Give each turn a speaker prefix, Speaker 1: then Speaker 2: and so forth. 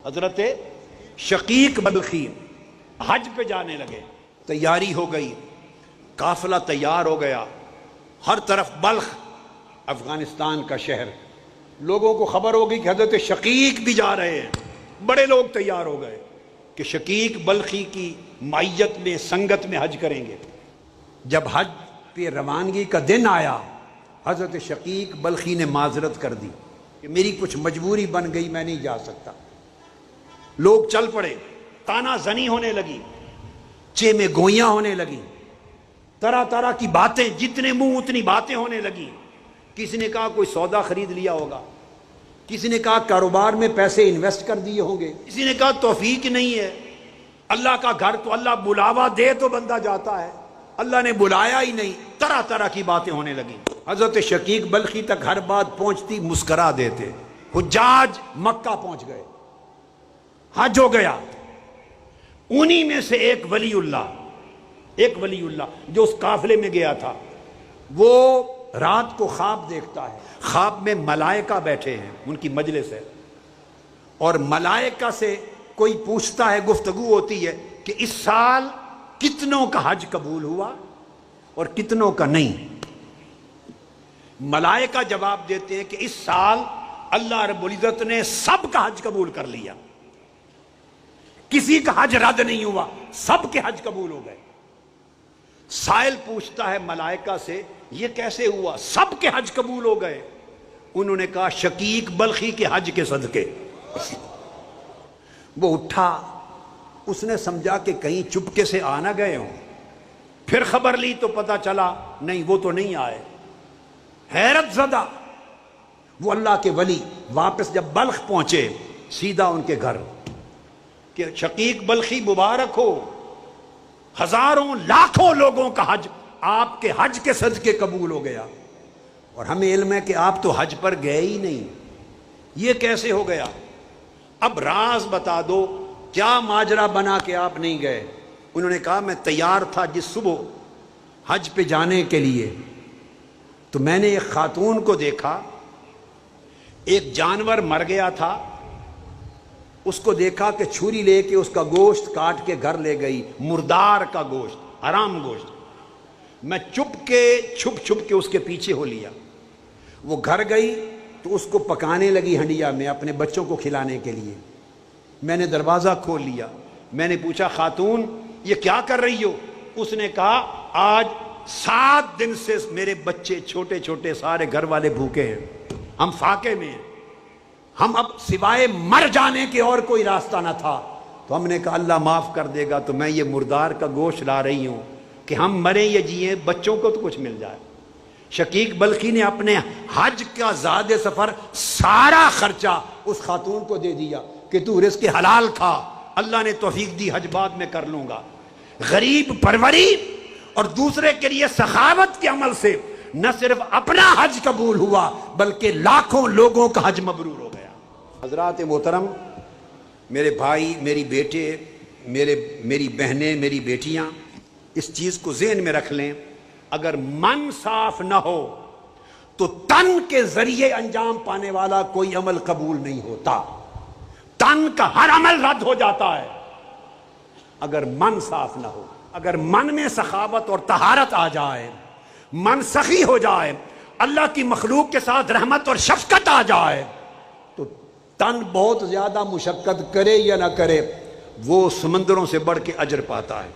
Speaker 1: حضرت شقیق بلخی حج پہ جانے لگے، تیاری ہو گئی، قافلہ تیار ہو گیا، ہر طرف بلخ افغانستان کا شہر، لوگوں کو خبر ہو گئی کہ حضرت شقیق بھی جا رہے ہیں، بڑے لوگ تیار ہو گئے کہ شقیق بلخی کی معیت میں سنگت میں حج کریں گے۔ جب حج پہ روانگی کا دن آیا، حضرت شقیق بلخی نے معذرت کر دی کہ میری کچھ مجبوری بن گئی، میں نہیں جا سکتا۔ لوگ چل پڑے، تانا زنی ہونے لگی، چے میں گوئیاں ہونے لگی، طرح طرح کی باتیں، جتنے منہ اتنی باتیں ہونے لگی۔ کسی نے کہا کوئی سودا خرید لیا ہوگا، کسی نے کہا کاروبار میں پیسے انویسٹ کر دیے ہوں گے، کسی نے کہا توفیق نہیں ہے، اللہ کا گھر تو اللہ بلاوا دے تو بندہ جاتا ہے، اللہ نے بلایا ہی نہیں۔ طرح طرح کی باتیں ہونے لگی۔ حضرت شقیق بلخی تک ہر بات پہنچتی مسکرا دیتے۔ حجاج مکہ پہنچ گئے، حج ہو گیا۔ انہی میں سے ایک ولی اللہ جو اس قافلے میں گیا تھا، وہ رات کو خواب دیکھتا ہے، خواب میں ملائکہ بیٹھے ہیں، ان کی مجلس ہے، اور ملائکہ سے کوئی پوچھتا ہے، گفتگو ہوتی ہے کہ اس سال کتنوں کا حج قبول ہوا اور کتنوں کا نہیں۔ ملائکہ جواب دیتے ہیں کہ اس سال اللہ رب العزت نے سب کا حج قبول کر لیا، کسی کا حج رد نہیں ہوا، سب کے حج قبول ہو گئے۔ سائل پوچھتا ہے ملائکہ سے، یہ کیسے ہوا، سب کے حج قبول ہو گئے؟ انہوں نے کہا شقیق بلخی کے حج کے صدقے۔ وہ اٹھا، اس نے سمجھا کہ کہیں چپکے سے آ نہ گئے ہوں، پھر خبر لی تو پتا چلا نہیں، وہ تو نہیں آئے۔ حیرت زدہ وہ اللہ کے ولی واپس جب بلخ پہنچے، سیدھا ان کے گھر کہ شقیق بلخی مبارک ہو، ہزاروں لاکھوں لوگوں کا حج آپ کے حج کے صدقے قبول ہو گیا، اور ہمیں علم ہے کہ آپ تو حج پر گئے ہی نہیں، یہ کیسے ہو گیا؟ اب راز بتا دو، کیا ماجرا بنا کہ آپ نہیں گئے؟ انہوں نے کہا میں تیار تھا جس صبح حج پہ جانے کے لیے، تو میں نے ایک خاتون کو دیکھا، ایک جانور مر گیا تھا، اس کو دیکھا کہ چھری لے کے اس کا گوشت کاٹ کے گھر لے گئی، مردار کا گوشت، حرام گوشت۔ میں چھپ کے اس کے پیچھے ہو لیا، وہ گھر گئی تو اس کو پکانے لگی ہنڈیا میں اپنے بچوں کو کھلانے کے لیے۔ میں نے دروازہ کھول لیا، میں نے پوچھا خاتون یہ کیا کر رہی ہو؟ اس نے کہا آج 7 دن سے میرے بچے چھوٹے چھوٹے سارے گھر والے بھوکے ہیں، ہم فاقے میں ہیں، ہم اب سوائے مر جانے کے اور کوئی راستہ نہ تھا، تو ہم نے کہا اللہ معاف کر دے گا، تو میں یہ مردار کا گوشت لا رہی ہوں کہ ہم مریں یا جیئیں بچوں کو تو کچھ مل جائے۔ شقیق بلخی نے اپنے حج کا زاد سفر سارا خرچہ اس خاتون کو دے دیا کہ تو رزق حلال کھا، اللہ نے توفیق دی، حج بعد میں کر لوں گا۔ غریب پروری اور دوسرے کے لیے سخاوت کے عمل سے نہ صرف اپنا حج قبول ہوا بلکہ لاکھوں لوگوں کا حج مبرور ہو گیا۔ حضرات محترم، میرے بھائی، میری بیٹے، میری بہنیں، میری بیٹیاں، اس چیز کو ذہن میں رکھ لیں، اگر من صاف نہ ہو تو تن کے ذریعے انجام پانے والا کوئی عمل قبول نہیں ہوتا، تن کا ہر عمل رد ہو جاتا ہے اگر من صاف نہ ہو۔ اگر من میں سخاوت اور طہارت آ جائے، من سخی ہو جائے، اللہ کی مخلوق کے ساتھ رحمت اور شفقت آ جائے، تو تن بہت زیادہ مشقت کرے یا نہ کرے، وہ سمندروں سے بڑھ کے اجر پاتا ہے۔